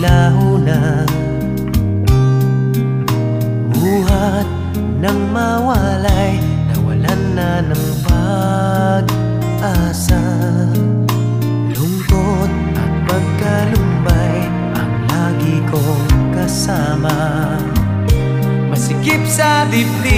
naglaho na. Buhat nang mawalay, nawalan na ng pag-asa. Lungkot at pagkalumbay ang lagi kong kasama. Masikip sa dibdib